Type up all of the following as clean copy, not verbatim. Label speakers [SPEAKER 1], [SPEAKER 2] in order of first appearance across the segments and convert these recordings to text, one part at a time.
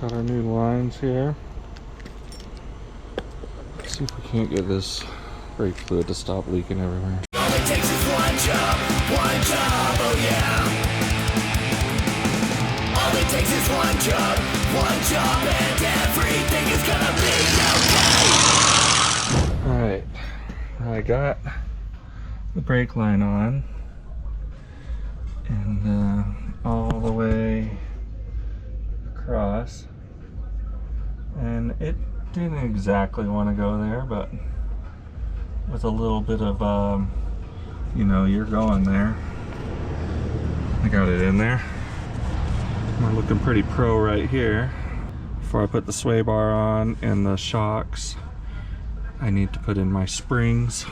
[SPEAKER 1] Got our new lines here. Let's see if we can't get this brake fluid to stop leaking everywhere.
[SPEAKER 2] All it takes is one job, oh yeah. All it takes is one job, and everything is gonna be okay.
[SPEAKER 1] Alright, I got the brake line on, and all the way across, and it didn't exactly want to go there, but with a little bit of you know, you're going there. I got it in there. We're looking pretty pro right here. Before I put the sway bar on and the shocks, I need to put in my springs.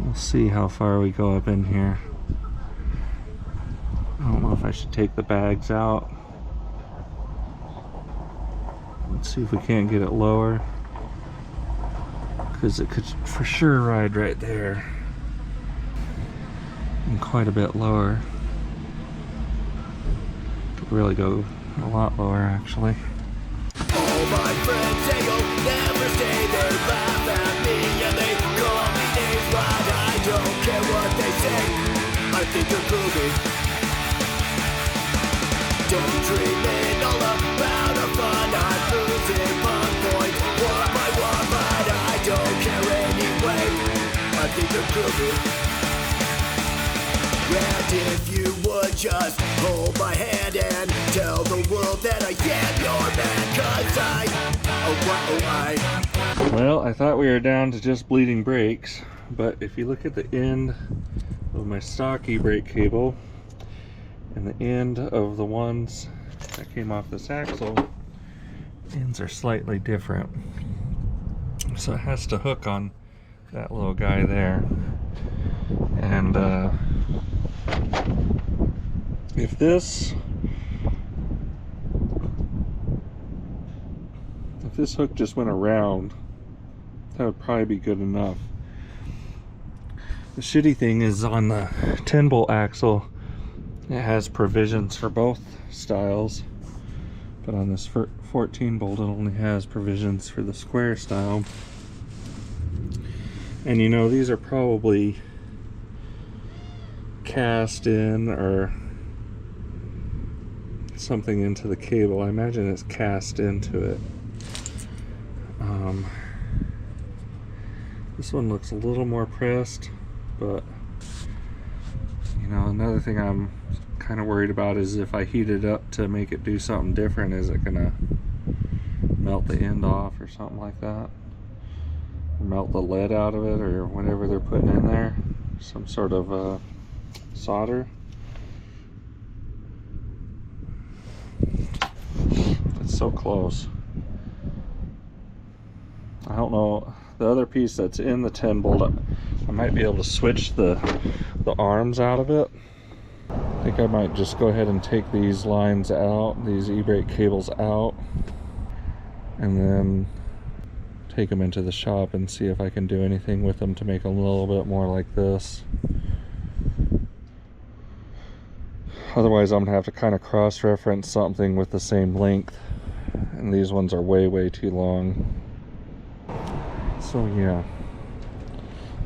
[SPEAKER 1] We'll see how far we go up in here. I don't know if I should take the bags out. Let's see if we can't get it lower, because it could for sure ride right there, and quite a bit lower. Could really go a lot lower, actually.
[SPEAKER 2] All my friends say you'll never stay. They laugh at me and they call me names, but I don't care what they say. I think they're groovy. Daydreaming all about our fun. I'm losing one point, one by one, but I don't care anyway. I think they're groovy. And if you would just hold my hand and tell the world that I am your man, 'cause
[SPEAKER 1] Well, I thought we were down to just bleeding brakes, but if you look at the end of my stock e-brake cable and the end of the ones that came off this axle, ends are slightly different. So it has to hook on that little guy there. And if this hook just went around, that would probably be good enough. The shitty thing is, on the 10-bolt axle, it has provisions for both styles, but on this 14-bolt it only has provisions for the square style. And you know, these are probably cast in or something into the cable. I imagine it's cast into it. This one looks a little more pressed, but you know, another thing I'm kind of worried about is if I heat it up to make it do something different, is it gonna melt the end off or something like that, or melt the lead out of it, or whatever they're putting in there, some sort of solder. It's so close. I don't know, the other piece that's in the 10-bolt, I might be able to switch the arms out of it. I think I might just go ahead and take these lines out, these e-brake cables out, and then take them into the shop and see if I can do anything with them to make them a little bit more like this. Otherwise I'm gonna have to kind of cross-reference something with the same length, and these ones are way too long. So yeah,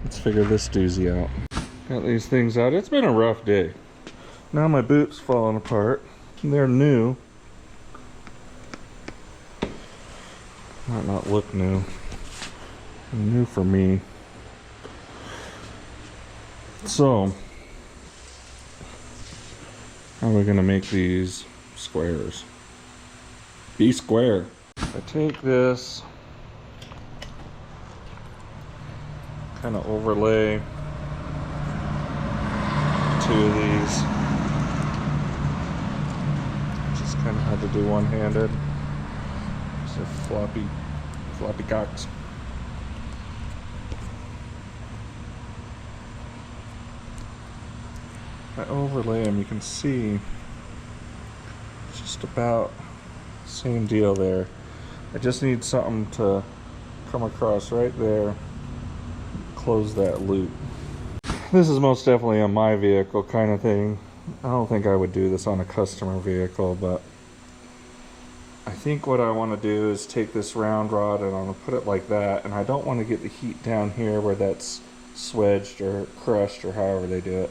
[SPEAKER 1] let's figure this doozy out. Got these things out. It's been a rough day. Now my boot's falling apart. They're new. Might not look new. New for me. So, how are we gonna make these squares? Be square. I take this, kind of overlay two of these. Just kind of had to do one-handed. So floppy cocks. I overlay them, you can see it's just about same deal there. I just need something to come across right there, close that loop. This is most definitely a my vehicle kind of thing. I don't think I would do this on a customer vehicle, but I think what I want to do is take this round rod and I'm going to put it like that, and I don't want to get the heat down here where that's swedged or crushed or however they do it.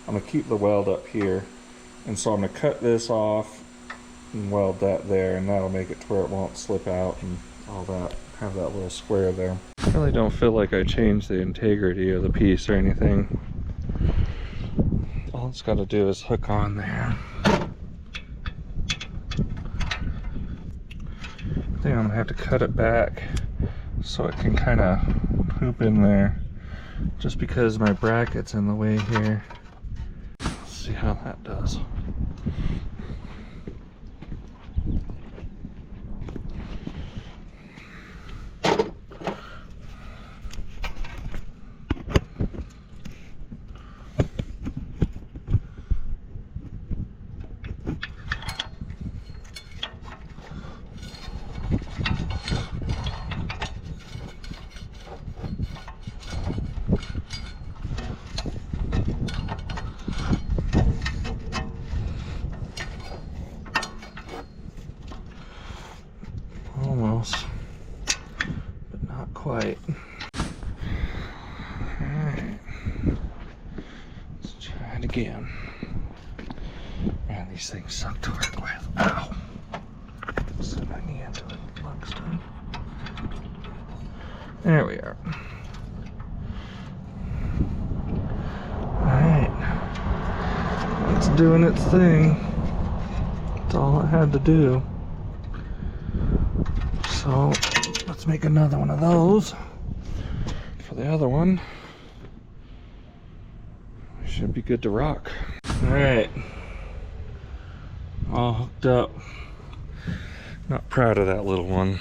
[SPEAKER 1] I'm going to keep the weld up here, and so I'm going to cut this off and weld that there, and that'll make it to where it won't slip out and all that, have that little square there. I really don't feel like I changed the integrity of the piece or anything. All it's got to do is hook on there. I think I'm gonna have to cut it back so it can kind of hoop in there, just because my bracket's in the way here. Let's see how that does. Almost, but not quite. Alright, let's try it again. Man, these things suck to work with. Ow! Set my knee into it next time. There we are. Alright, it's doing its thing. That's all it had to do. So let's make another one of those for the other one. We should be good to rock. All right, all hooked up. Not proud of that little one.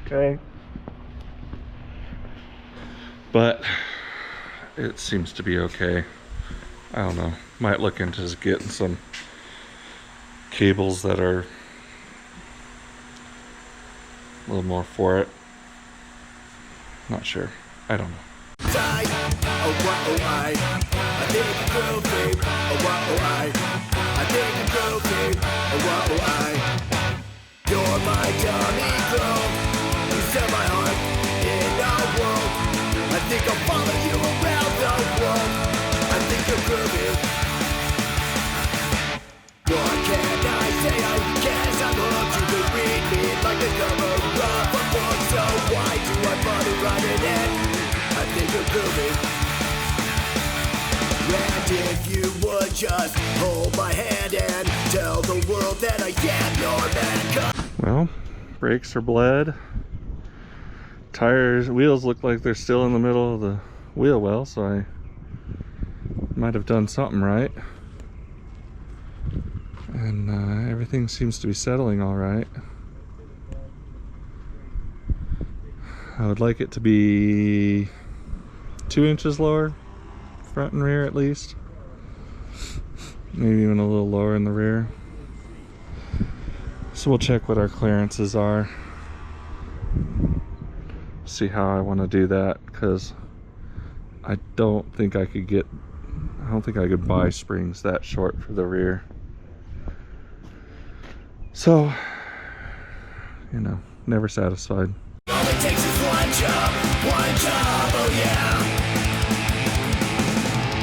[SPEAKER 1] Okay, but it seems to be okay. I don't know, might look into just getting some cables that are a little more for it. Not sure. I don't know.
[SPEAKER 2] You're my dummy girl. You set my heart in a world. I think I'll follow you around the world. I think you're groovy. What can I say? I guess I'm hooked. You can read me like the cover of a book. So why do I bother writing it? I think you're groovy. And if you would just hold my hand and tell the world that I am your man.
[SPEAKER 1] Well, brakes are bled. Tires, wheels look like they're still in the middle of the wheel well, so I might have done something right. And everything seems to be settling all right. I would like it to be 2 inches lower, front and rear at least. Maybe even a little lower in the rear. So we'll check what our clearances are. See how I want to do that, because I don't think I could buy springs that short for the rear. So, you know, never satisfied.
[SPEAKER 2] All it takes is one job, oh yeah.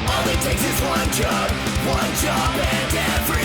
[SPEAKER 2] All it takes is one job, and every